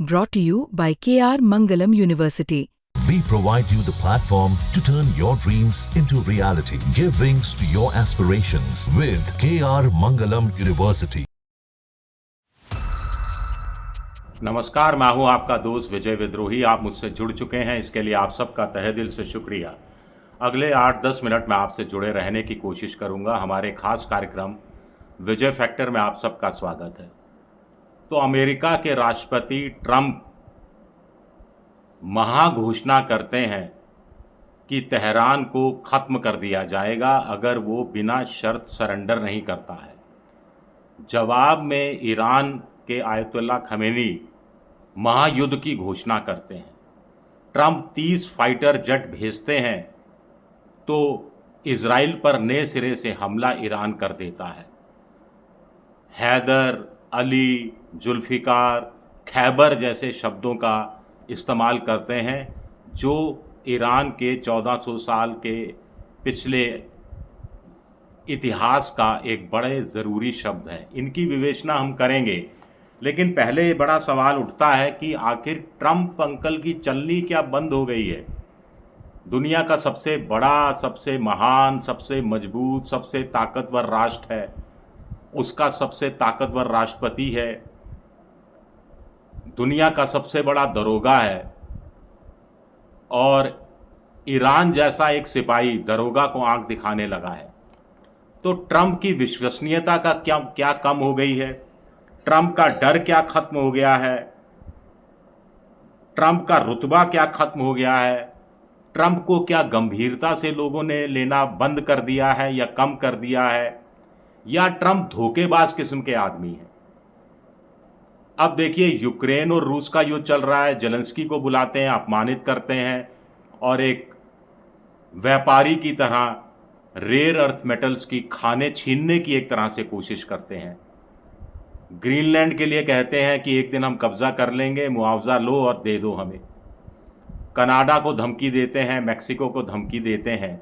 brought to you by KR Mangalam University. We provide you the platform to turn your dreams into reality. Give wings to your aspirations with KR Mangalam University. नमस्कार, मैं हूं आपका दोस्त विजय विद्रोही। आप मुझसे जुड़ चुके हैं, इसके लिए आप सबका तहे दिल से शुक्रिया। अगले 8-10 मिनट में आपसे जुड़े रहने की कोशिश करूंगा। हमारे खास कार्यक्रम विजय फैक्टर में आप सबका स्वागत है। तो अमेरिका के राष्ट्रपति ट्रंप महाघोषणा करते हैं कि तेहरान को ख़त्म कर दिया जाएगा अगर वो बिना शर्त सरेंडर नहीं करता है। जवाब में ईरान के आयतुल्ला खमेनी महायुद्ध की घोषणा करते हैं। ट्रंप 30 फाइटर जेट भेजते हैं तो इजराइल पर नए सिरे से हमला ईरान कर देता है। हैदर, अली, जुल्फिकार, खैबर जैसे शब्दों का इस्तेमाल करते हैं जो ईरान के 1400 साल के पिछले इतिहास का एक बड़े ज़रूरी शब्द है। इनकी विवेचना हम करेंगे, लेकिन पहले ये बड़ा सवाल उठता है कि आखिर ट्रंप अंकल की चलनी क्या बंद हो गई है। दुनिया का सबसे बड़ा, सबसे महान, सबसे मजबूत, सबसे ताकतवर राष्ट्र है, उसका सबसे ताकतवर राष्ट्रपति है, दुनिया का सबसे बड़ा दरोगा है, और ईरान जैसा एक सिपाही दरोगा को आंख दिखाने लगा है। तो ट्रंप की विश्वसनीयता का क्या कम हो गई है? ट्रंप का डर क्या खत्म हो गया है? ट्रंप का रुतबा क्या खत्म हो गया है? ट्रंप को क्या गंभीरता से लोगों ने लेना बंद कर दिया है या कम कर दिया है, या ट्रंप धोखेबाज किस्म के आदमी हैं? अब देखिए, यूक्रेन और रूस का युद्ध चल रहा है। जेलेंस्की को बुलाते हैं, अपमानित करते हैं और एक व्यापारी की तरह रेयर अर्थ मेटल्स की खाने छीनने की एक तरह से कोशिश करते हैं। ग्रीनलैंड के लिए कहते हैं कि एक दिन हम कब्जा कर लेंगे, मुआवजा लो और दे दो हमें। कनाडा को धमकी देते हैं, मैक्सिको को धमकी देते हैं,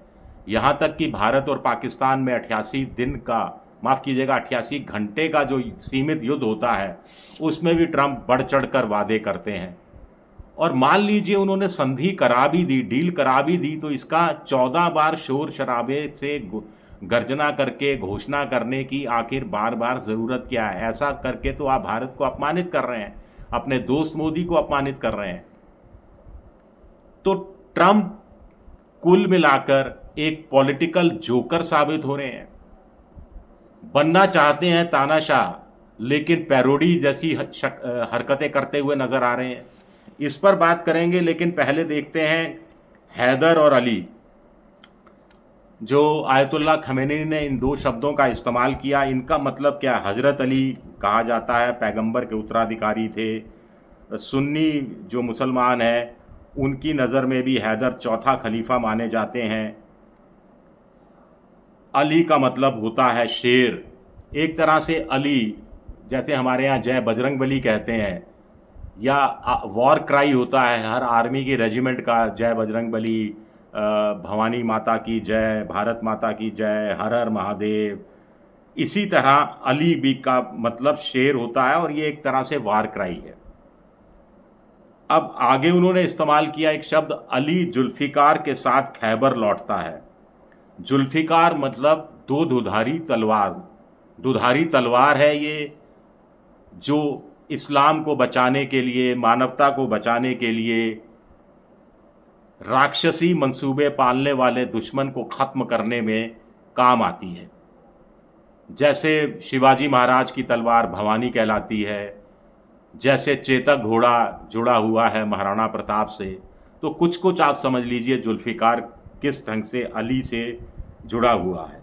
यहाँ तक कि भारत और पाकिस्तान में 88 दिन का, माफ़ कीजिएगा 88 घंटे का जो सीमित युद्ध होता है उसमें भी ट्रंप बढ़ चढ़ कर वादे करते हैं। और मान लीजिए उन्होंने संधि करा भी दी, डील करा भी दी, तो इसका 14 बार शोर शराबे से गर्जना करके घोषणा करने की आखिर बार बार ज़रूरत क्या है? ऐसा करके तो आप भारत को अपमानित कर रहे हैं, अपने दोस्त मोदी को अपमानित कर रहे हैं। तो ट्रंप कुल मिलाकर एक पॉलिटिकल जोकर साबित हो रहे हैं। बनना चाहते हैं तानाशाह, लेकिन पैरोडी जैसी हरकतें करते हुए नजर आ रहे हैं। इस पर बात करेंगे, लेकिन पहले देखते हैं हैदर और अली। जो आयतुल्ला खमेनी ने इन दो शब्दों का इस्तेमाल किया, इनका मतलब क्या? हज़रत अली कहा जाता है, पैगंबर के उत्तराधिकारी थे। सुन्नी जो मुसलमान हैं उनकी नज़र में भी हैदर चौथा खलीफा माने जाते हैं। अली का मतलब होता है शेर। एक तरह से अली, जैसे हमारे यहाँ जय बजरंगबली कहते हैं, या वॉर क्राई होता है हर आर्मी की रेजिमेंट का, जय बजरंगबली, भवानी माता की जय, भारत माता की जय, हर हर महादेव। इसी तरह अली भी का मतलब शेर होता है और ये एक तरह से वार क्राई है। अब आगे उन्होंने इस्तेमाल किया एक शब्द, अली जुल्फिकार के साथ खैबर लौटता है। जुल्फिकार मतलब दो दुधारी तलवार। दुधारी तलवार है ये, जो इस्लाम को बचाने के लिए, मानवता को बचाने के लिए, राक्षसी मंसूबे पालने वाले दुश्मन को ख़त्म करने में काम आती है। जैसे शिवाजी महाराज की तलवार भवानी कहलाती है, जैसे चेतक घोड़ा जुड़ा हुआ है महाराणा प्रताप से, तो कुछ कुछ आप समझ लीजिए जुल्फिकार किस ढंग से अली से जुड़ा हुआ है।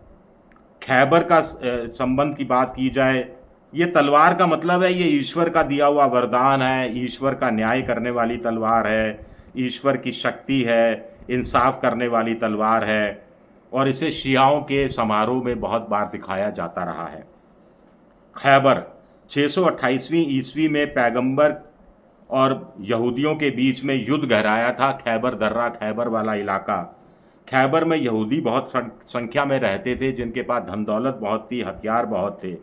खैबर का संबंध की बात की जाए, ये तलवार का मतलब है, ये ईश्वर का दिया हुआ वरदान है, ईश्वर का न्याय करने वाली तलवार है, ईश्वर की शक्ति है, इंसाफ करने वाली तलवार है, और इसे शियाओं के समारोह में बहुत बार दिखाया जाता रहा है। खैबर 628वीं ईस्वी में पैगंबर और यहूदियों के बीच में युद्ध गहराया था। खैबर दर्रा, खैबर वाला इलाका। खैबर में यहूदी बहुत संख्या में रहते थे, जिनके पास धन दौलत बहुत थी, हथियार बहुत थे,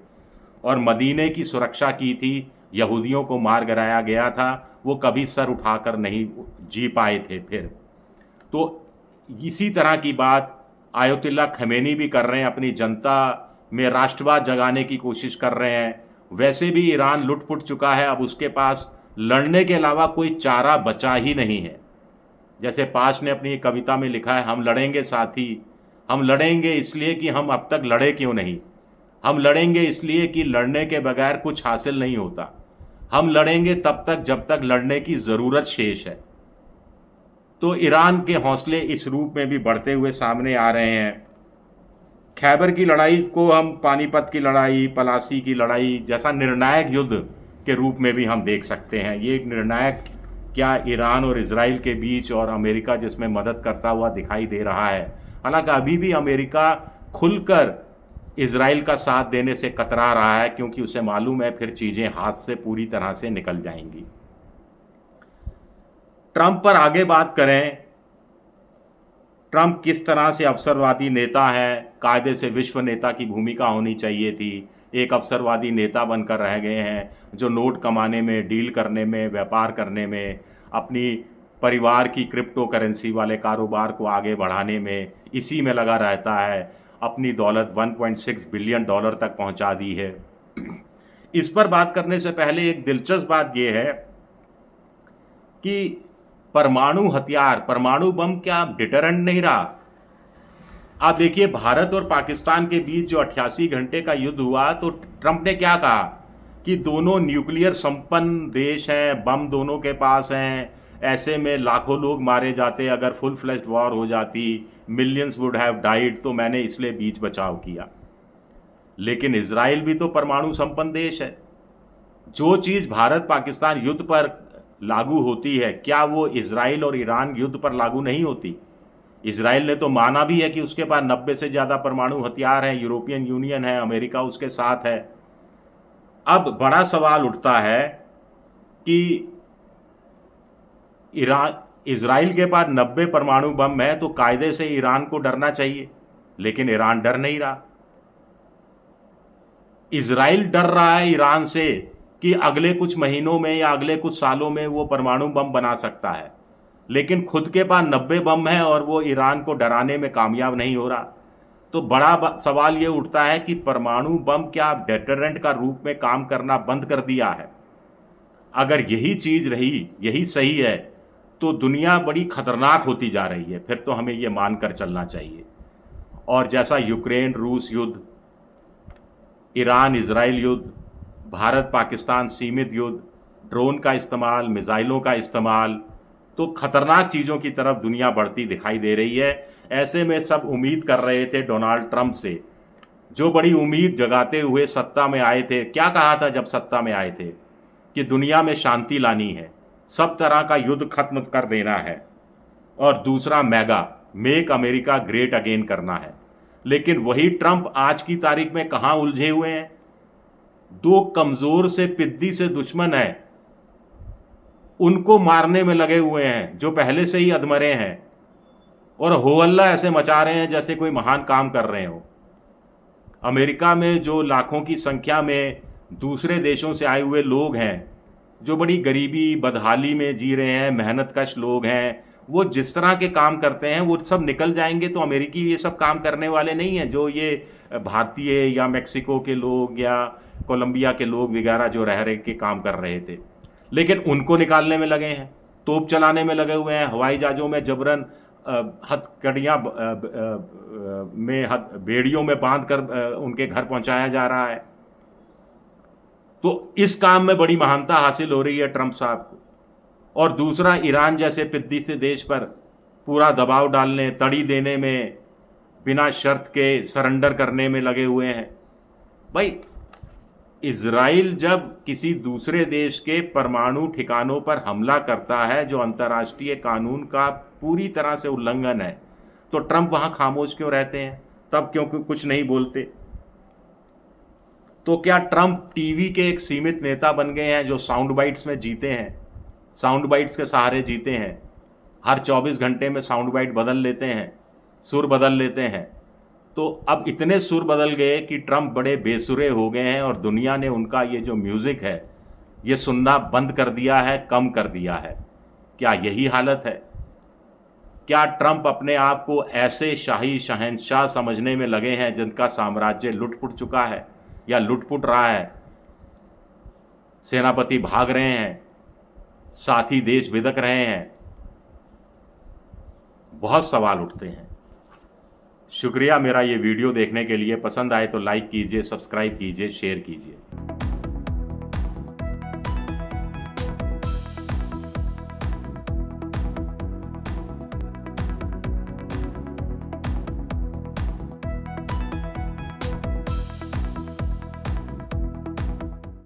और मदीने की सुरक्षा की थी। यहूदियों को मार गिराया गया था वो कभी सर उठाकर नहीं जी पाए थे फिर। तो इसी तरह की बात आयतुल्लाह खमेनी भी कर रहे हैं, अपनी जनता में राष्ट्रवाद जगाने की कोशिश कर रहे हैं। वैसे भी ईरान लुट-पुट चुका है, अब उसके पास लड़ने के अलावा कोई चारा बचा ही नहीं है। जैसे पाश ने अपनी कविता में लिखा है, हम लड़ेंगे साथी, हम लड़ेंगे इसलिए कि हम अब तक लड़े क्यों नहीं। हम लड़ेंगे इसलिए कि लड़ने के बगैर कुछ हासिल नहीं होता। हम लड़ेंगे तब तक जब तक लड़ने की ज़रूरत शेष है। तो ईरान के हौसले इस रूप में भी बढ़ते हुए सामने आ रहे हैं। खैबर की लड़ाई को हम पानीपत की लड़ाई, पलासी की लड़ाई जैसा निर्णायक युद्ध के रूप में भी हम देख सकते हैं। ये एक निर्णायक क्या ईरान और इजराइल के बीच, और अमेरिका जिसमें मदद करता हुआ दिखाई दे रहा है। हालांकि अभी भी अमेरिका खुलकर इजराइल का साथ देने से कतरा रहा है, क्योंकि उसे मालूम है फिर चीज़ें हाथ से पूरी तरह से निकल जाएंगी। ट्रंप पर आगे बात करें, ट्रंप किस तरह से अवसरवादी नेता है, कायदे से विश्व नेता की भूमिका होनी चाहिए थी, एक अवसरवादी नेता बनकर रह गए हैं जो नोट कमाने में, डील करने में, व्यापार करने में, अपनी परिवार की क्रिप्टो करेंसी वाले कारोबार को आगे बढ़ाने में इसी में लगा रहता है। अपनी दौलत 1.6 बिलियन डॉलर तक पहुंचा दी है। इस पर बात करने से पहले एक दिलचस्प बात यह है कि परमाणु हथियार, परमाणु बम क्या डिटरेंट नहीं रहा? आप देखिए, भारत और पाकिस्तान के बीच जो 88 घंटे का युद्ध हुआ, तो ट्रंप ने क्या कहा कि दोनों न्यूक्लियर संपन्न देश हैं, बम दोनों के पास हैं, ऐसे में लाखों लोग मारे जाते, अगर फुल फ्लेश्ड वॉर हो जाती, मिलियंस वुड हैव डाइड, तो मैंने इसलिए बीच बचाव किया। लेकिन इजराइल भी तो परमाणु संपन्न देश है। जो चीज़ भारत पाकिस्तान युद्ध पर लागू होती है, क्या वो इजराइल और ईरान युद्ध पर लागू नहीं होती? इजराइल ने तो माना भी है कि उसके पास 90 से ज़्यादा परमाणु हथियार हैं, यूरोपियन यूनियन है, अमेरिका उसके साथ है। अब बड़ा सवाल उठता है कि इजराइल के पास 90 परमाणु बम है, तो कायदे से ईरान को डरना चाहिए, लेकिन ईरान डर नहीं रहा। इजराइल डर रहा है ईरान से कि अगले कुछ महीनों में या अगले कुछ सालों में वो परमाणु बम बना सकता है, लेकिन खुद के पास 90 बम है और वो ईरान को डराने में कामयाब नहीं हो रहा। तो बड़ा सवाल ये उठता है कि परमाणु बम क्या डेटरेंट का रूप में काम करना बंद कर दिया है? अगर यही चीज़ रही, यही सही है, तो दुनिया बड़ी खतरनाक होती जा रही है। फिर तो हमें ये मानकर चलना चाहिए। और जैसा यूक्रेन रूस युद्ध, ईरान इजराइल युद्ध, भारत पाकिस्तान सीमित युद्ध, ड्रोन का इस्तेमाल, मिसाइलों का इस्तेमाल, तो खतरनाक चीज़ों की तरफ दुनिया बढ़ती दिखाई दे रही है। ऐसे में सब उम्मीद कर रहे थे डोनाल्ड ट्रंप से, जो बड़ी उम्मीद जगाते हुए सत्ता में आए थे। क्या कहा था जब सत्ता में आए थे? कि दुनिया में शांति लानी है, सब तरह का युद्ध खत्म कर देना है, और दूसरा मेक अमेरिका ग्रेट अगेन करना है। लेकिन वही ट्रंप आज की तारीख में कहाँ उलझे हुए हैं? दो कमज़ोर से पिद्दी से दुश्मन है, उनको मारने में लगे हुए हैं जो पहले से ही अधमरे हैं, और हो हल्ला ऐसे मचा रहे हैं जैसे कोई महान काम कर रहे हो। अमेरिका में जो लाखों की संख्या में दूसरे देशों से आए हुए लोग हैं, जो बड़ी गरीबी बदहाली में जी रहे हैं, मेहनतकश लोग हैं, वो जिस तरह के काम करते हैं वो सब निकल जाएंगे। तो अमेरिकी ये सब काम करने वाले नहीं हैं, जो ये भारतीय या मेक्सिको के लोग या कोलंबिया के लोग वगैरह जो रह रहे के काम कर रहे थे। लेकिन उनको निकालने में लगे हैं, तोप चलाने में लगे हुए हैं, हवाई जहाज़ों में जबरन हथकड़ियाँ में बेड़ियों में बांध कर उनके घर पहुंचाया जा रहा है। तो इस काम में बड़ी महानता हासिल हो रही है ट्रंप साहब को। और दूसरा, ईरान जैसे पिद्दी से देश पर पूरा दबाव डालने, तड़ी देने में, बिना शर्त के सरेंडर करने में लगे हुए हैं। भाई, इजराइल जब किसी दूसरे देश के परमाणु ठिकानों पर हमला करता है जो अंतर्राष्ट्रीय कानून का पूरी तरह से उल्लंघन है, तो ट्रंप वहाँ खामोश क्यों रहते हैं? तब क्यों कुछ नहीं बोलते? तो क्या ट्रंप टीवी के एक सीमित नेता बन गए हैं जो साउंड बाइट्स में जीते हैं, साउंड बाइट्स के सहारे जीते हैं? हर 24 घंटे में साउंड बाइट बदल लेते हैं, सुर बदल लेते हैं। तो अब इतने सुर बदल गए कि ट्रंप बड़े बेसुरे हो गए हैं, और दुनिया ने उनका ये जो म्यूज़िक है ये सुनना बंद कर दिया है, कम कर दिया है? क्या यही हालत है? क्या ट्रंप अपने आप को ऐसे शाही शहंशाह समझने में लगे हैं जिनका साम्राज्य लुट-पुट चुका है या लुट-पुट रहा है? सेनापति भाग रहे हैं, साथी देश बिदक रहे हैं। बहुत सवाल उठते हैं। शुक्रिया मेरा ये वीडियो देखने के लिए। पसंद आए तो लाइक कीजिए, सब्सक्राइब कीजिए, शेयर कीजिए।